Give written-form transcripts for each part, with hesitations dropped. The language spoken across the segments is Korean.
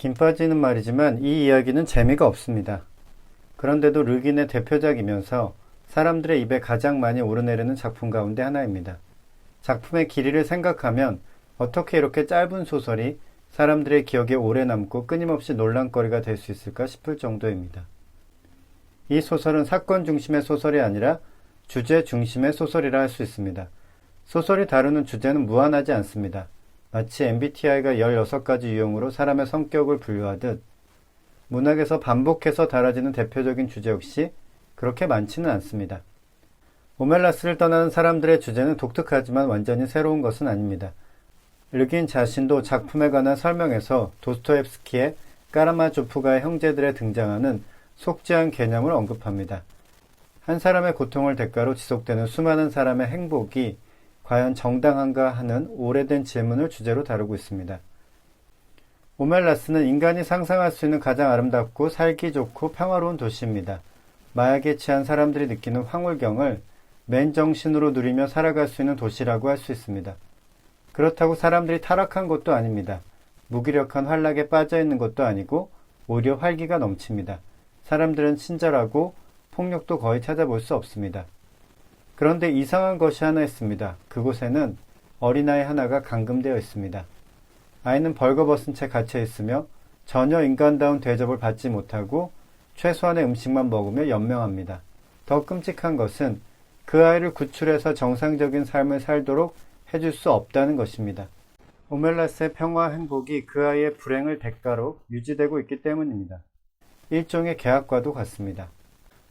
김 빠지는 말이지만 이 이야기는 재미가 없습니다. 그런데도 르긴의 대표작이면서 사람들의 입에 가장 많이 오르내리는 작품 가운데 하나입니다. 작품의 길이를 생각하면 어떻게 이렇게 짧은 소설이 사람들의 기억에 오래 남고 끊임없이 논란거리가 될 수 있을까 싶을 정도입니다. 이 소설은 사건 중심의 소설이 아니라 주제 중심의 소설이라 할 수 있습니다. 소설이 다루는 주제는 무한하지 않습니다. 마치 MBTI가 16가지 유형으로 사람의 성격을 분류하듯 문학에서 반복해서 다뤄지는 대표적인 주제 역시 그렇게 많지는 않습니다. 오멜라스를 떠나는 사람들의 주제는 독특하지만 완전히 새로운 것은 아닙니다. 르긴 자신도 작품에 관한 설명에서 도스토옙스키의 까라마조프가의 형제들에 등장하는 속죄한 개념을 언급합니다. 한 사람의 고통을 대가로 지속되는 수많은 사람의 행복이 과연 정당한가 하는 오래된 질문을 주제로 다루고 있습니다. 오멜라스는 인간이 상상할 수 있는 가장 아름답고 살기 좋고 평화로운 도시입니다. 마약에 취한 사람들이 느끼는 황홀경을 맨정신으로 누리며 살아갈 수 있는 도시라고 할 수 있습니다. 그렇다고 사람들이 타락한 것도 아닙니다. 무기력한 활락에 빠져있는 것도 아니고 오히려 활기가 넘칩니다. 사람들은 친절하고 폭력도 거의 찾아볼 수 없습니다. 그런데 이상한 것이 하나 있습니다. 그곳에는 어린아이 하나가 감금되어 있습니다. 아이는 벌거벗은 채 갇혀 있으며 전혀 인간다운 대접을 받지 못하고 최소한의 음식만 먹으며 연명합니다. 더 끔찍한 것은 그 아이를 구출해서 정상적인 삶을 살도록 해줄 수 없다는 것입니다. 오멜라스의 평화와 행복이 그 아이의 불행을 대가로 유지되고 있기 때문입니다. 일종의 계약과도 같습니다.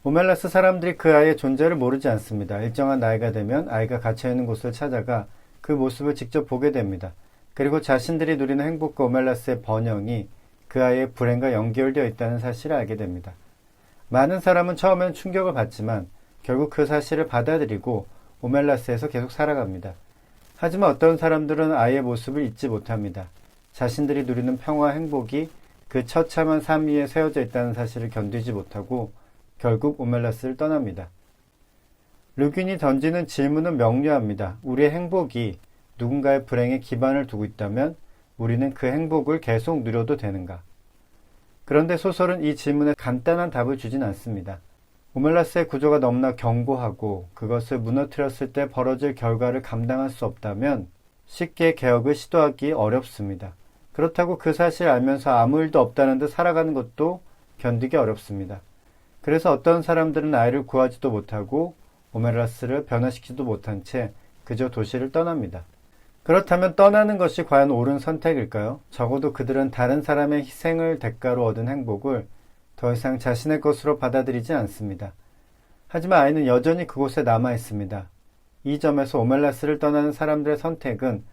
오멜라스 사람들이 그 아이의 존재를 모르지 않습니다. 일정한 나이가 되면 아이가 갇혀있는 곳을 찾아가 그 모습을 직접 보게 됩니다. 그리고 자신들이 누리는 행복과 오멜라스의 번영이 그 아이의 불행과 연결되어 있다는 사실을 알게 됩니다. 많은 사람은 처음엔 충격을 받지만 결국 그 사실을 받아들이고 오멜라스에서 계속 살아갑니다. 하지만 어떤 사람들은 아이의 모습을 잊지 못합니다. 자신들이 누리는 평화와 행복이 그 처참한 삶 위에 세워져 있다는 사실을 견디지 못하고 결국 오멜라스를 떠납니다. 르균이 던지는 질문은 명료합니다. 우리의 행복이 누군가의 불행에 기반을 두고 있다면 우리는 그 행복을 계속 누려도 되는가? 그런데 소설은 이 질문에 간단한 답을 주진 않습니다. 오멜라스의 구조가 너무나 견고하고 그것을 무너뜨렸을 때 벌어질 결과를 감당할 수 없다면 쉽게 개혁을 시도하기 어렵습니다. 그렇다고 그 사실을 알면서 아무 일도 없다는 듯 살아가는 것도 견디기 어렵습니다. 그래서 어떤 사람들은 아이를 구하지도 못하고 오멜라스를 변화시키지도 못한 채 그저 도시를 떠납니다. 그렇다면 떠나는 것이 과연 옳은 선택일까요? 적어도 그들은 다른 사람의 희생을 대가로 얻은 행복을 더 이상 자신의 것으로 받아들이지 않습니다. 하지만 아이는 여전히 그곳에 남아 있습니다. 이 점에서 오멜라스를 떠나는 사람들의 선택은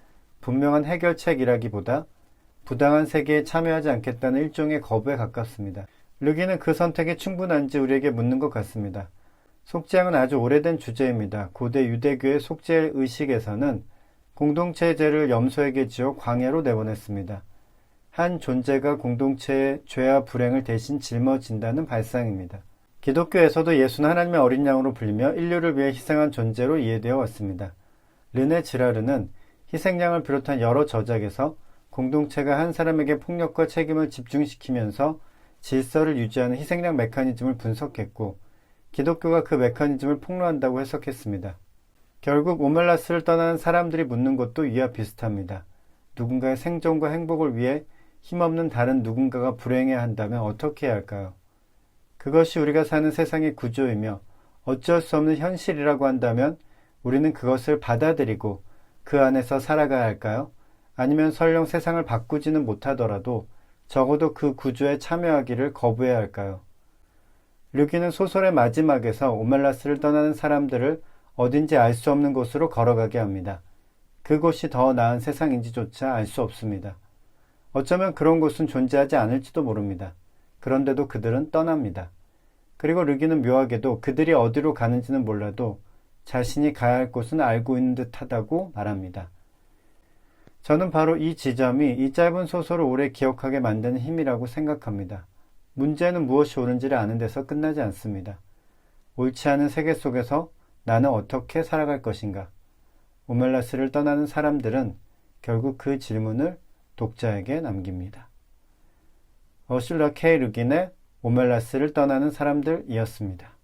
분명한 해결책이라기보다 부당한 세계에 참여하지 않겠다는 일종의 거부에 가깝습니다. 르기는 그 선택이 충분한지 우리에게 묻는 것 같습니다. 속죄양은 아주 오래된 주제입니다. 고대 유대교의 속죄 의식에서는 공동체의 죄를 염소에게 지어 광야로 내보냈습니다. 한 존재가 공동체의 죄와 불행을 대신 짊어진다는 발상입니다. 기독교에서도 예수는 하나님의 어린 양으로 불리며 인류를 위해 희생한 존재로 이해되어 왔습니다. 르네 지라르는 희생양을 비롯한 여러 저작에서 공동체가 한 사람에게 폭력과 책임을 집중시키면서 질서를 유지하는 희생양 메커니즘을 분석했고 기독교가 그 메커니즘을 폭로한다고 해석했습니다. 결국 오멜라스를 떠나는 사람들이 묻는 것도 이와 비슷합니다. 누군가의 생존과 행복을 위해 힘없는 다른 누군가가 불행해야 한다면 어떻게 해야 할까요? 그것이 우리가 사는 세상의 구조이며 어쩔 수 없는 현실이라고 한다면 우리는 그것을 받아들이고 그 안에서 살아가야 할까요? 아니면 설령 세상을 바꾸지는 못하더라도 적어도 그 구조에 참여하기를 거부해야 할까요? 르기는 소설의 마지막에서 오멜라스를 떠나는 사람들을 어딘지 알 수 없는 곳으로 걸어가게 합니다. 그곳이 더 나은 세상인지조차 알 수 없습니다. 어쩌면 그런 곳은 존재하지 않을지도 모릅니다. 그런데도 그들은 떠납니다. 그리고 르기는 묘하게도 그들이 어디로 가는지는 몰라도 자신이 가야 할 곳은 알고 있는 듯하다고 말합니다. 저는 바로 이 지점이 이 짧은 소설을 오래 기억하게 만드는 힘이라고 생각합니다. 문제는 무엇이 옳은지를 아는 데서 끝나지 않습니다. 옳지 않은 세계 속에서 나는 어떻게 살아갈 것인가? 오멜라스를 떠나는 사람들은 결국 그 질문을 독자에게 남깁니다. 어슐라 K 르긴의 오멜라스를 떠나는 사람들이었습니다.